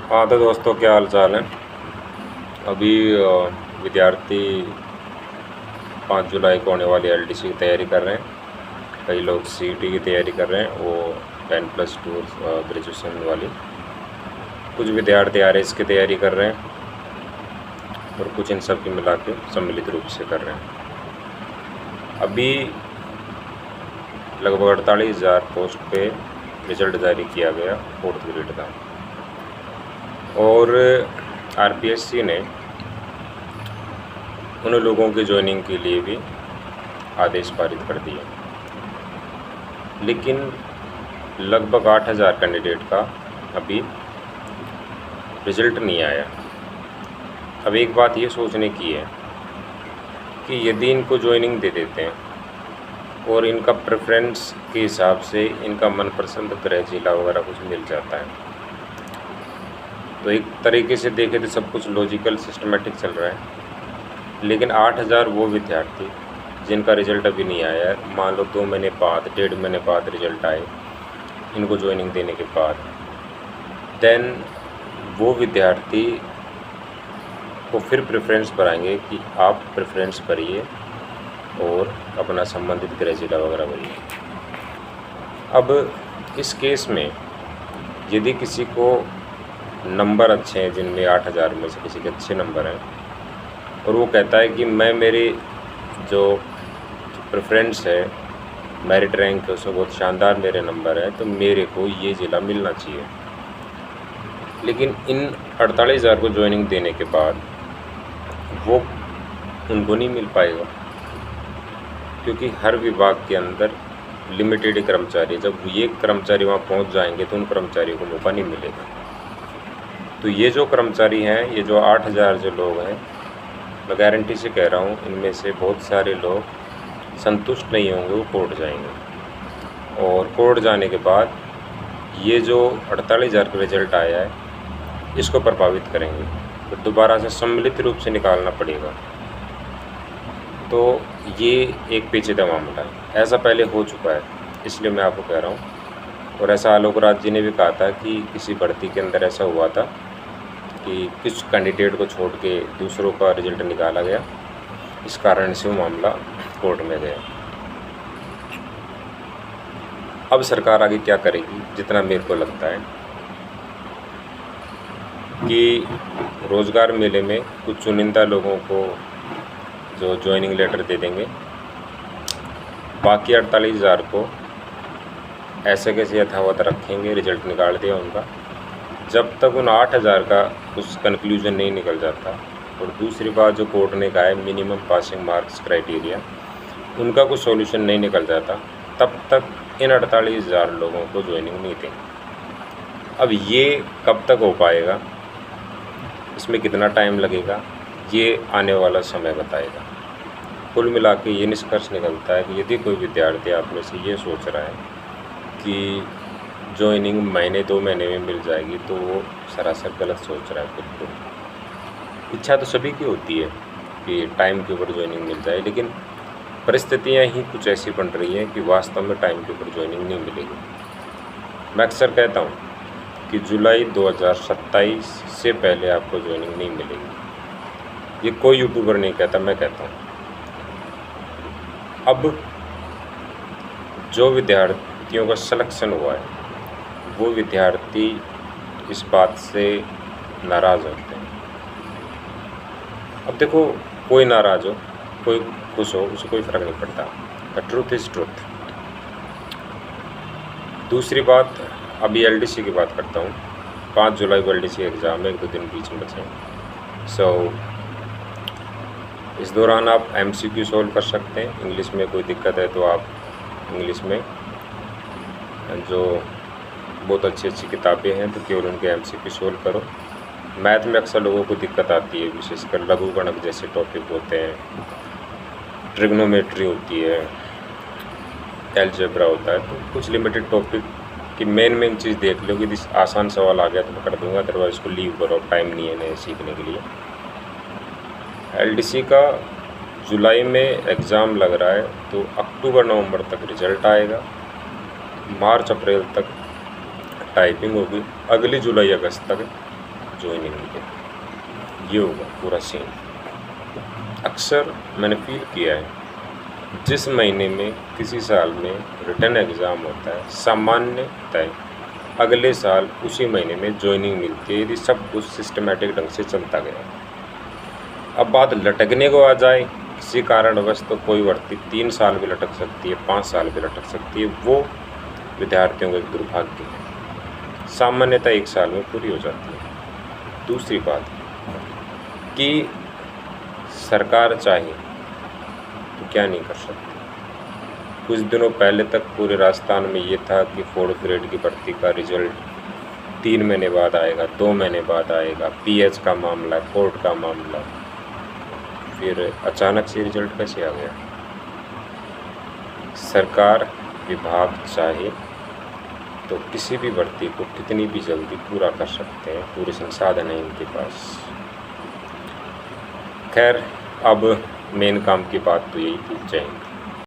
हाँ तो दोस्तों, क्या हाल चाल है। अभी विद्यार्थी 5 जुलाई को होने वाली एलडीसी की तैयारी कर रहे हैं। कई लोग सीईटी की तैयारी कर रहे हैं, वो 10+2 ग्रेजुएशन वाली। कुछ विद्यार्थी आरएस की तैयारी कर रहे हैं और कुछ इन सब की मिला के सम्मिलित रूप से कर रहे हैं। अभी लगभग 48,000 पोस्ट पे रिजल्ट जारी किया गया 4th ग्रेड का, और आरपीएससी ने उन लोगों की ज्वाइनिंग के लिए भी आदेश पारित कर दिए, लेकिन लगभग 8,000 कैंडिडेट का अभी रिजल्ट नहीं आया। अब एक बात ये सोचने की है कि यदि इनको ज्वाइनिंग दे देते हैं और इनका प्रेफरेंस के हिसाब से इनका मनपसंद गृह जिला वगैरह कुछ मिल जाता है, तो एक तरीके से देखें तो सब कुछ लॉजिकल सिस्टमेटिक चल रहा है। लेकिन 8,000 वो विद्यार्थी जिनका रिज़ल्ट अभी नहीं आया है, मान लो 2 महीने बाद, 1.5 महीने बाद रिज़ल्ट आए इनको ज्वाइनिंग देने के बाद, देन वो विद्यार्थी को फिर प्रेफरेंस बढ़ाएंगे कि आप प्रेफरेंस करिए और अपना संबंधित गृह जिला वगैरह भरिए। अब इस केस में यदि किसी को नंबर अच्छे हैं, जिनमें 8,000 में से किसी के अच्छे नंबर हैं, और वो कहता है कि मैं मेरी जो प्रेफरेंस है, मेरिट रैंक है, उसमें बहुत शानदार मेरे नंबर है, तो मेरे को ये ज़िला मिलना चाहिए। लेकिन इन 48,000 को ज्वाइनिंग देने के बाद वो उनको नहीं मिल पाएगा, क्योंकि हर विभाग के अंदर लिमिटेड कर्मचारी, जब ये कर्मचारी वहाँ पहुँच जाएंगे तो उन कर्मचारियों को मौका नहीं मिलेगा। तो ये जो कर्मचारी हैं, ये जो 8,000 जो लोग हैं, मैं गारंटी से कह रहा हूँ इनमें से बहुत सारे लोग संतुष्ट नहीं होंगे, वो कोर्ट जाएंगे, और कोर्ट जाने के बाद ये जो 48,000 का रिजल्ट आया है इसको प्रभावित करेंगे, तो दोबारा से सम्मिलित रूप से निकालना पड़ेगा। तो ये एक पेचीदा मामला है, ऐसा पहले हो चुका है, इसलिए मैं आपको कह रहा हूँ। और ऐसा आलोक राज जी ने भी कहा था कि किसी भर्ती के अंदर ऐसा हुआ था कि कुछ कैंडिडेट को छोड़ के दूसरों का रिजल्ट निकाला गया, इस कारण से वो मामला कोर्ट में गया। अब सरकार आगे क्या करेगी, जितना मेरे को लगता है कि रोज़गार मेले में कुछ चुनिंदा लोगों को जो ज्वाइनिंग लेटर दे देंगे, बाकी 48,000 को ऐसे कैसे यथावत रखेंगे, रिजल्ट निकाल दिया उनका, जब तक उन 8,000 का कुछ कंक्लूजन नहीं निकल जाता। और दूसरी बात जो कोर्ट ने कहा है, मिनिमम पासिंग मार्क्स क्राइटेरिया, उनका कुछ सॉल्यूशन नहीं निकल जाता, तब तक इन 48,000 लोगों को ज्वाइनिंग नहीं देंगे। अब ये कब तक हो पाएगा, इसमें कितना टाइम लगेगा, ये आने वाला समय बताएगा। कुल मिला के ये निष्कर्ष निकलता है कि यदि कोई विद्यार्थी आप में से ये सोच रहा है कि ज्वाइनिंग महीने 2 महीने में मिल जाएगी, तो वो सरासर गलत सोच रहा है। बिल्कुल इच्छा तो सभी की होती है कि टाइम के ऊपर ज्वाइनिंग मिल जाए, लेकिन परिस्थितियाँ ही कुछ ऐसी बन रही हैं कि वास्तव में टाइम के ऊपर ज्वाइनिंग नहीं मिलेगी। मैं अक्सर कहता हूँ कि जुलाई 2027 से पहले आपको ज्वाइनिंग नहीं मिलेगी। ये कोई यूट्यूबर नहीं कहता, मैं कहता हूँ। अब जो विद्यार्थियों का सिलेक्शन हुआ है, वो विद्यार्थी इस बात से नाराज़ होते हैं। अब देखो, कोई नाराज़ हो, कोई खुश हो, उसे कोई फ़र्क नहीं पड़ता। The truth is truth. दूसरी बात, अभी एलडीसी की बात करता हूँ। 5 जुलाई को एलडीसी एग्ज़ाम है, 1-2 दिन बीच में बचे हैं। इस दौरान आप एमसीक्यू सॉल्व कर सकते हैं। इंग्लिश में कोई दिक्कत है तो आप इंग्लिश में जो बहुत अच्छी किताबें हैं तो केवल उनके एमसीक्यू सॉल्व करो। मैथ में अक्सर लोगों को दिक्कत आती है, विशेषकर लघुगणक जैसे टॉपिक होते हैं, ट्रिग्नोमेट्री होती है, अलजेब्रा होता है, तो कुछ लिमिटेड टॉपिक की मेन चीज़ देख लो कि आसान सवाल आ गया तो मैं कर दूंगा, अदरवाइज इसको लीव करो, टाइम नहीं है नए सीखने के लिए। एलडीसी का जुलाई में एग्ज़ाम लग रहा है, तो अक्टूबर-नवंबर तक रिज़ल्ट आएगा, मार्च-अप्रैल तक टाइपिंग होगी, अगली जुलाई-अगस्त तक ज्वाइनिंग मिले। ये होगा पूरा सीन। अक्सर मैंने फील किया है, जिस महीने में किसी साल में रिटन एग्ज़ाम होता है, सामान्यतः अगले साल उसी महीने में ज्वाइनिंग मिलती है, यदि सब कुछ सिस्टमेटिक ढंग से चलता गया। अब बात लटकने को आ जाए किसी कारणवश, तो कोई भर्ती 3 साल भी लटक सकती है, 5 साल भी लटक सकती है। वो विद्यार्थियों का एक दुर्भाग्य है। सामान्यतः 1 साल में पूरी हो जाती है। दूसरी बात कि सरकार चाहे तो क्या नहीं कर सकती। कुछ दिनों पहले तक पूरे राजस्थान में ये था कि 4th ग्रेड की भर्ती का रिजल्ट 3 महीने बाद आएगा, 2 महीने बाद आएगा। पीएच का मामला, कोर्ट का मामला, फिर अचानक से रिजल्ट कैसे आ गया। सरकार विभाग चाहे तो किसी भी भर्ती को कितनी भी जल्दी पूरा कर सकते हैं, पूरे संसाधन हैं इनके पास। खैर, अब मेन काम की बात तो यही थी। जय हिंद।